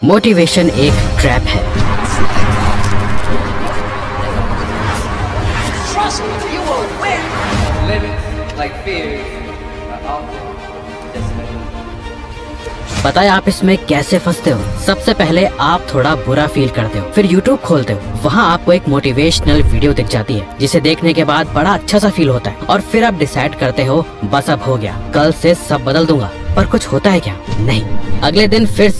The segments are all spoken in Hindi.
मोटिवेशन एक ट्रैप है। Trust me, you will win. Limits like fear are often dismissed. पता है आप इसमें कैसे फंसते हो? सबसे पहले आप थोड़ा बुरा फील करते हो, फिर YouTube खोलते हो, वहाँ आपको एक मोटिवेशनल वीडियो दिख जाती है जिसे देखने के बाद बड़ा अच्छा सा फील होता है और फिर आप डिसाइड करते हो बस अब हो गया, कल से सब बदल दूंगा। पर कुछ होता है क्या? नहीं। अगले दिन फिर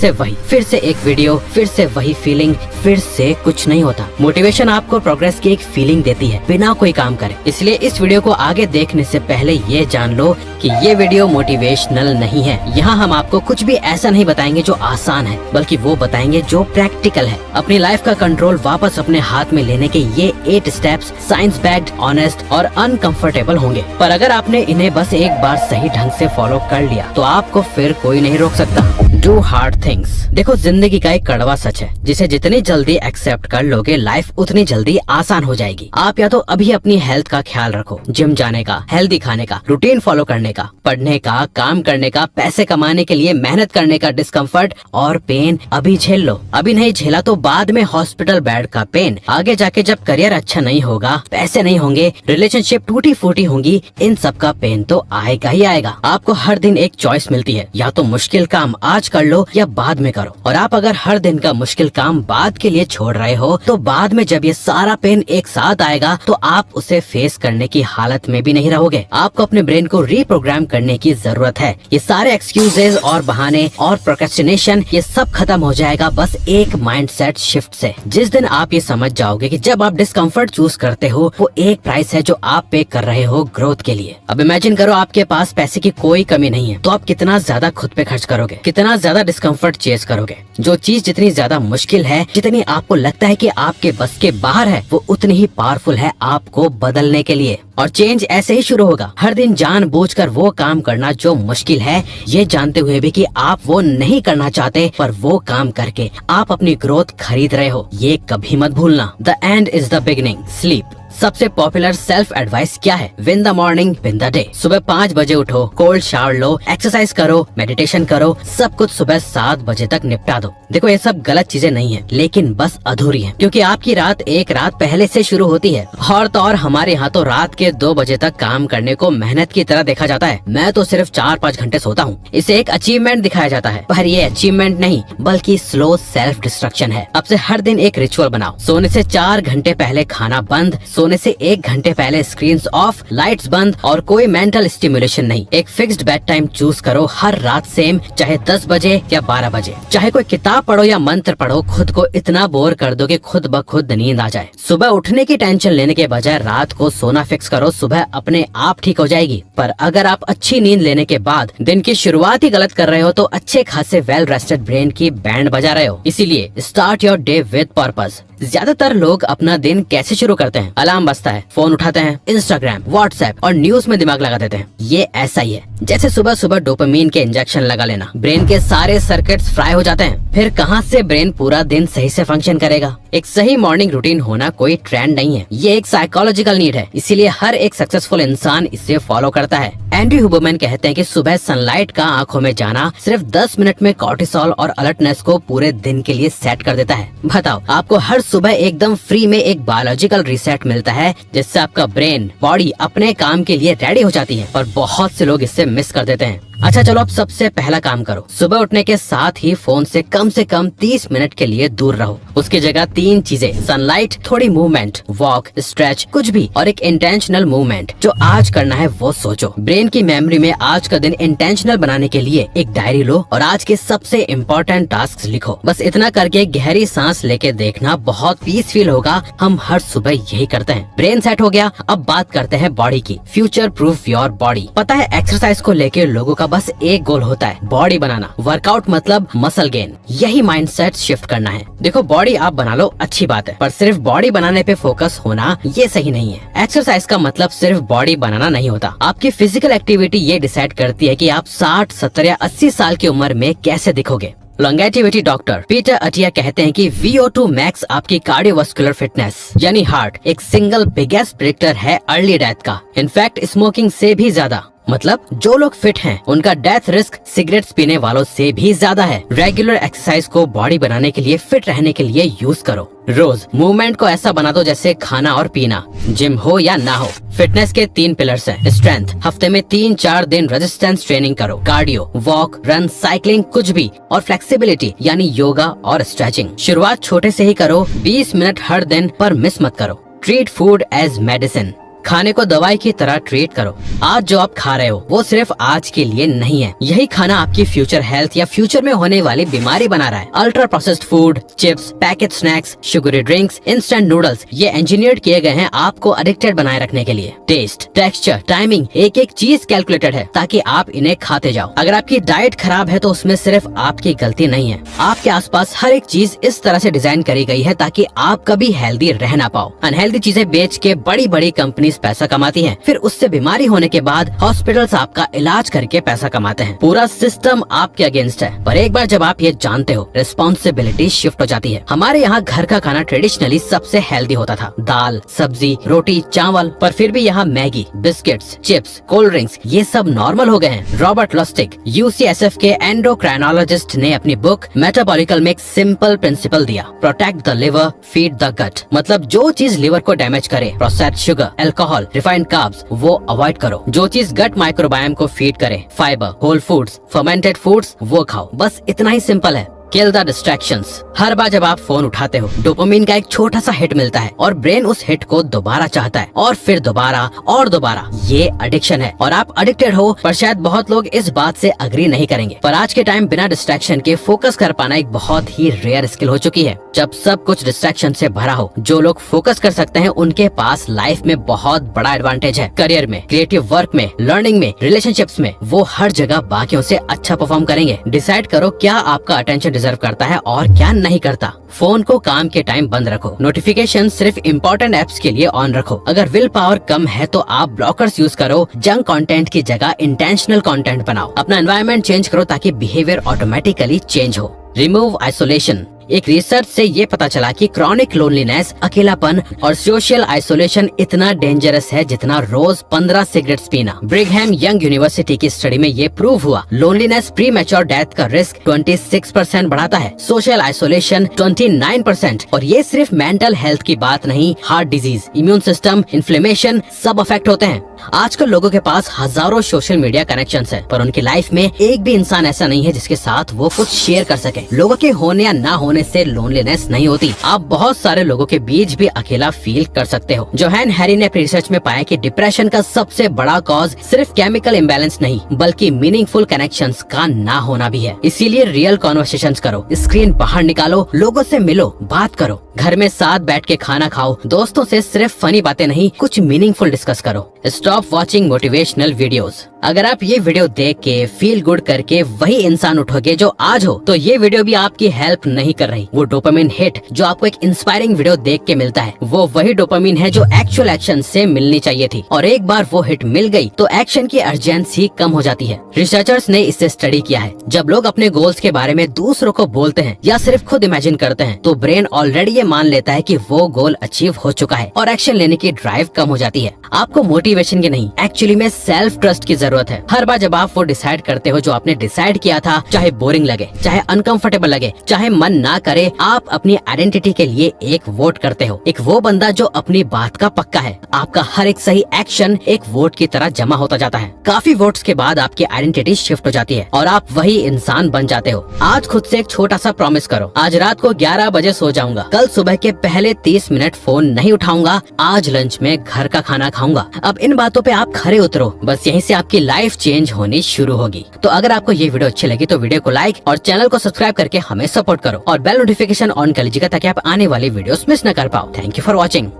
से एक वीडियो, फिर से वही फीलिंग, फिर से कुछ नहीं होता। मोटिवेशन आपको प्रोग्रेस की एक फीलिंग देती है बिना कोई काम करे। इसलिए इस वीडियो को आगे देखने से पहले ये जान लो कि ये वीडियो मोटिवेशनल नहीं है। यहाँ हम आपको कुछ भी ऐसा नहीं बताएंगे जो आसान है, बल्कि वो बताएंगे जो प्रैक्टिकल है। अपनी लाइफ का कंट्रोल वापस अपने हाथ में लेने के ये 8 स्टेप्स साइंस बैक्ड, ऑनेस्ट और अनकंफर्टेबल होंगे। पर अगर आपने इन्हें बस एक बार सही ढंग से फॉलो कर लिया तो आपको फिर कोई नहीं रोक सकता। Do hard things. देखो, जिंदगी का एक कड़वा सच है जिसे जितनी जल्दी एक्सेप्ट कर लोगे लाइफ उतनी जल्दी आसान हो जाएगी। आप या तो अभी अपनी हेल्थ का ख्याल रखो, जिम जाने का, हेल्दी खाने का, रूटीन फॉलो करने का, पढ़ने का, काम करने का, पैसे कमाने के लिए मेहनत करने का, डिस्कम्फर्ट और पेन अभी झेल लो। अभी नहीं झेला तो बाद में हॉस्पिटल बेड का पेन, आगे जाके जब करियर अच्छा नहीं होगा, पैसे नहीं होंगे, रिलेशनशिप टूटी फूटी होंगी, इन सब का पेन तो आएगा ही आएगा। आपको हर दिन एक चॉइस मिलती है, या तो मुश्किल काम आज कर लो या बाद में करो। और आप अगर हर दिन का मुश्किल काम बाद के लिए छोड़ रहे हो तो बाद में जब ये सारा पेन एक साथ आएगा तो आप उसे फेस करने की हालत में भी नहीं रहोगे। आपको अपने ब्रेन को रीप्रोग्राम करने की जरूरत है। ये सारे एक्सक्यूजेज और बहाने और प्रोक्रेस्टिनेशन ये सब खत्म हो जाएगा बस एक माइंडसेट शिफ्ट से। जिस दिन आप ये समझ जाओगे कि जब आप डिस्कम्फर्ट चूज करते हो वो एक प्राइस है जो आप पे कर रहे हो ग्रोथ के लिए। अब इमेजिन करो आपके पास पैसे की कोई कमी नहीं है, तो आप कितना ज्यादा खुद पे खर्च करोगे, कितना ज्यादा डिस्कम्फर्ट चेस करोगे। जो चीज जितनी ज्यादा मुश्किल है, जितनी आपको लगता है कि आपके बस के बाहर है, वो उतनी ही पावरफुल है आपको बदलने के लिए। और चेंज ऐसे ही शुरू होगा। हर दिन जानबूझकर वो काम करना जो मुश्किल है, ये जानते हुए भी कि आप वो नहीं करना चाहते, पर वो काम करके आप अपनी ग्रोथ खरीद रहे हो, ये कभी मत भूलना। The end is the beginning. Sleep. सबसे पॉपुलर सेल्फ एडवाइस क्या है? Win the morning, win the day. सुबह 5 बजे उठो, कोल्ड शावर लो, एक्सरसाइज करो, मेडिटेशन करो, सब कुछ सुबह 7 बजे तक निपटा दो। देखो, ये सब गलत चीजें नहीं है, लेकिन बस अधूरी है, क्योंकि आपकी रात एक रात पहले से शुरू होती है। और तो और हमारे यहाँ तो रात के 2 बजे तक काम करने को मेहनत की तरह देखा जाता है। मैं तो सिर्फ 4-5 घंटे सोता हूँ, इसे एक अचीवमेंट दिखाया जाता है, पर ये अचीवमेंट नहीं बल्कि स्लो सेल्फ डिस्ट्रक्शन है। अब से हर दिन एक रिचुअल बनाओ। सोने से 4 घंटे पहले खाना बंद, सोने से 1 घंटे पहले स्क्रीन्स ऑफ, लाइट्स बंद और कोई मेंटल स्टिमुलेशन नहीं। एक फिक्स्ड बेड टाइम चूज करो हर रात सेम, चाहे 10 बजे या 12 बजे। चाहे कोई किताब पढ़ो या मंत्र पढ़ो, खुद को इतना बोर कर दो कि खुद ब खुद नींद आ जाए। सुबह उठने की टेंशन लेने के बजाय रात को सोना फिक्स करो, सुबह अपने आप ठीक हो जाएगी। पर अगर आप अच्छी नींद लेने के बाद दिन की शुरुआत ही गलत कर रहे हो तो अच्छे खासे वेल रेस्टेड ब्रेन की बैंड बजा रहे हो। इसीलिए start your day with purpose. ज्यादातर लोग अपना दिन कैसे शुरू करते हैं? अलार्म बजता है, फोन उठाते हैं, इंस्टाग्राम, व्हाट्सएप और न्यूज में दिमाग लगा देते हैं। ये ऐसा ही है जैसे सुबह सुबह डोपामीन के इंजेक्शन लगा लेना। ब्रेन के सारे सर्किट्स फ्राई हो जाते हैं, फिर कहाँ से ब्रेन पूरा दिन सही से फंक्शन करेगा? एक सही मॉर्निंग रूटीन होना कोई ट्रेंड नहीं है, ये एक साइकोलॉजिकल नीड है। इसीलिए हर एक सक्सेसफुल इंसान इसे फॉलो करता है। एंड्री हुबरमैन कहते हैं कि सुबह सनलाइट का आंखों में जाना सिर्फ 10 मिनट में कॉर्टिसोल और अलर्टनेस को पूरे दिन के लिए सेट कर देता है। बताओ, आपको हर सुबह एकदम फ्री में एक बायोलॉजिकल रीसेट मिलता है, जिससे आपका ब्रेन, बॉडी अपने काम के लिए रेडी हो जाती है। पर बहुत से लोग इससे मिस कर देते हैं। अच्छा चलो, अब सबसे पहला काम करो, सुबह उठने के साथ ही फोन से कम 30 मिनट के लिए दूर रहो। उसकी जगह 3 चीजें, सनलाइट, थोड़ी मूवमेंट, वॉक, स्ट्रेच, कुछ भी, और एक इंटेंशनल मूवमेंट। जो आज करना है वो सोचो। ब्रेन की मेमोरी में आज का दिन इंटेंशनल बनाने के लिए एक डायरी लो और आज के सबसे इम्पोर्टेंट टास्क लिखो। बस इतना करके गहरी सांस लेके देखना, बहुत पीस फील होगा। हम हर सुबह यही करते हैं। ब्रेन सेट हो गया, अब बात करते हैं बॉडी की। Future proof your body. पता है, एक्सरसाइज को लेके लोगों का बस एक गोल होता है, बॉडी बनाना। वर्कआउट मतलब मसल गेन। यही माइंडसेट शिफ्ट करना है। देखो, बॉडी आप बना लो, अच्छी बात है, पर सिर्फ बॉडी बनाने पे फोकस होना ये सही नहीं है। एक्सरसाइज का मतलब सिर्फ बॉडी बनाना नहीं होता। आपकी फिजिकल एक्टिविटी ये डिसाइड करती है कि आप 60, 70 या 80 साल की उम्र में कैसे दिखोगे। लॉन्गेटिविटी डॉक्टर पीटर अटिया कहते हैं कि VO2 मैक्स आपकी कार्डियोवास्कुलर फिटनेस यानी हार्ट एक सिंगल बिगेस्ट प्रेडिक्टर है अर्ली डेथ का। इनफैक्ट स्मोकिंग से भी ज्यादा। मतलब जो लोग फिट हैं उनका डेथ रिस्क सिगरेट्स पीने वालों से भी ज्यादा है। रेगुलर एक्सरसाइज को बॉडी बनाने के लिए, फिट रहने के लिए यूज करो। रोज मूवमेंट को ऐसा बना दो जैसे खाना और पीना, जिम हो या ना हो। फिटनेस के 3 पिलर्स हैं। स्ट्रेंथ, हफ्ते में 3-4 दिन रेजिस्टेंस ट्रेनिंग करो। कार्डियो, वॉक, रन, साइकिलिंग कुछ भी। और फ्लेक्सिबिलिटी यानी योगा और स्ट्रेचिंग। शुरुआत छोटे से ही करो, 20 मिनट हर दिन, पर मिस मत करो। ट्रीट फूड एज मेडिसिन, खाने को दवाई की तरह ट्रीट करो। आज जो आप खा रहे हो वो सिर्फ आज के लिए नहीं है, यही खाना आपकी फ्यूचर हेल्थ या फ्यूचर में होने वाली बीमारी बना रहा है। Ultra processed food, chips, packet snacks, sugary drinks, instant noodles, ये इंजीनियर्ड किए गए हैं आपको एडिक्टेड बनाए रखने के लिए। टेस्ट, टेक्सचर, टाइमिंग, एक एक चीज कैलकुलेटेड है ताकि आप इन्हें खाते जाओ। अगर आपकी डाइट खराब है तो उसमें सिर्फ आपकी गलती नहीं है। आपके आसपास हर एक चीज इस तरह से डिजाइन करी गई है ताकि आप कभी हेल्दी रह ना पाओ। अनहेल्दी चीजें बेच के बड़ी बड़ी कंपनी पैसा कमाती हैं, फिर उससे बीमारी होने के बाद हॉस्पिटल्स आपका इलाज करके पैसा कमाते हैं। पूरा सिस्टम आपके अगेंस्ट है, पर एक बार जब आप ये जानते हो, रिस्पॉन्सिबिलिटी शिफ्ट हो जाती है। हमारे यहाँ घर का खाना ट्रेडिशनली सबसे हेल्दी होता था, दाल, सब्जी, रोटी, चावल, पर फिर भी यहाँ Maggi, biscuits, chips, cold drinks, ये सब नॉर्मल हो गए हैं। रॉबर्ट लुस्टिग, UCSF के एंडोक्राइनोलॉजिस्ट ने अपनी बुक मेटाबॉलिकल में एक सिंपल प्रिंसिपल दिया, protect the liver, feed the gut. मतलब जो चीज लिवर को डैमेज करे, processed sugar, alcohol, refined carbs, वो अवॉइड करो। जो चीज गट माइक्रोबायोम को फीड करे, fibre, whole foods, fermented foods, वो खाओ। बस इतना ही सिंपल है। Kill the distractions. हर बार जब आप फोन उठाते हो, डोपामिन का एक छोटा सा हिट मिलता है और ब्रेन उस हिट को दोबारा चाहता है, और फिर दोबारा और दोबारा। ये एडिक्शन है और आप एडिक्टेड हो। पर शायद बहुत लोग इस बात से अग्री नहीं करेंगे, पर आज के टाइम बिना डिस्ट्रैक्शन के फोकस कर पाना एक बहुत ही रेयर स्किल हो चुकी है। जब सब कुछ डिस्ट्रैक्शन से भरा हो, जो लोग फोकस कर सकते हैं उनके पास लाइफ में बहुत बड़ा एडवांटेज है। करियर में, क्रिएटिव वर्क में, लर्निंग में, रिलेशनशिप्स में, वो हर जगह बाकियों से अच्छा परफॉर्म करेंगे। डिसाइड करो क्या आपका अटेंशन डिजर्व करता है और क्या नहीं करता। फोन को काम के टाइम बंद रखो, नोटिफिकेशन सिर्फ इम्पोर्टेंट एप्स के लिए ऑन रखो। अगर विल पावर कम है तो आप ब्लॉकर्स यूज करो। जंक कंटेंट की जगह इंटेंशनल कंटेंट बनाओ। अपना एनवायरनमेंट चेंज करो ताकि बिहेवियर ऑटोमेटिकली चेंज हो। Remove isolation. एक रिसर्च से ये पता चला कि क्रॉनिक लोनलीनेस, अकेलापन और सोशल आइसोलेशन इतना डेंजरस है जितना रोज 15 सिगरेट्स पीना। ब्रिघम यंग यूनिवर्सिटी की स्टडी में ये प्रूव हुआ। लोनलीनेस प्री मैच्योर डेथ का रिस्क 26% बढ़ाता है, सोशल आइसोलेशन 29%। और ये सिर्फ मेंटल हेल्थ की बात नहीं, heart disease, immune system, inflammation सब अफेक्ट होते हैं। आजकल लोगों के पास हजारों सोशल मीडिया कनेक्शंस हैं, पर उनकी लाइफ में एक भी इंसान ऐसा नहीं है जिसके साथ वो कुछ शेयर कर सके। लोगों के होने या ना होने से लोनलीनेस नहीं होती। आप बहुत सारे लोगों के बीच भी अकेला फील कर सकते हो। जोहान हैरी ने अपनी रिसर्च में पाया कि डिप्रेशन का सबसे बड़ा कॉज सिर्फ केमिकल इम्बैलेंस नहीं, बल्कि मीनिंगफुल कनेक्शंस का ना होना भी है। इसीलिए रियल कॉन्वर्सेशंस करो, स्क्रीन बाहर निकालो, लोगों से मिलो, बात करो। घर में साथ बैठ के खाना खाओ, दोस्तों से सिर्फ फनी बातें नहीं, कुछ मीनिंगफुल डिस्कस करो। Stop watching motivational videos. अगर आप ये वीडियो देख के फील गुड करके वही इंसान उठोगे जो आज हो, तो ये वीडियो भी आपकी हेल्प नहीं कर रही। वो डोपामिन हिट जो आपको एक इंस्पायरिंग वीडियो देख के मिलता है, वो वही डोपामिन है जो एक्चुअल एक्शन से मिलनी चाहिए थी। और एक बार वो हिट मिल गई तो एक्शन की अर्जेंसी कम हो जाती है। रिसर्चर्स ने इससे स्टडी किया है। जब लोग अपने गोल्स के बारे में दूसरों को बोलते हैं या सिर्फ खुद इमेजिन करते हैं, तो ब्रेन ऑलरेडी ये मान लेता है कि वो गोल अचीव हो चुका है और एक्शन लेने की ड्राइव कम हो जाती है। आपको मोटिवेशन की नहीं, एक्चुअली में सेल्फ ट्रस्ट की जरूरत है। हर बार जब आप वो डिसाइड करते हो जो आपने डिसाइड किया था, चाहे बोरिंग लगे, चाहे अनकंफर्टेबल लगे, चाहे मन ना करे, आप अपनी आइडेंटिटी के लिए एक वोट करते हो। एक वो बंदा जो अपनी बात का पक्का है। आपका हर एक सही एक्शन एक वोट की तरह जमा होता जाता है। काफी वोट्स के बाद आपकी आइडेंटिटी शिफ्ट हो जाती है और आप वही इंसान बन जाते हो। आज खुद से एक छोटा सा प्रॉमिस करो, आज रात को 11 बजे सो जाऊंगा, कल सुबह के पहले 30 मिनट फोन नहीं उठाऊंगा, आज लंच में घर का खाना खाऊंगा। अब इन बातों पे आप खरे उतरो, बस यहीं से आपकी लाइफ चेंज होनी शुरू होगी। तो अगर आपको ये वीडियो अच्छी लगी तो वीडियो को लाइक और चैनल को सब्सक्राइब करके हमें सपोर्ट करो और बेल नोटिफिकेशन ऑन कर लीजिएगा ताकि आप आने वाली वीडियोस मिस न कर पाओ। Thank you for watching.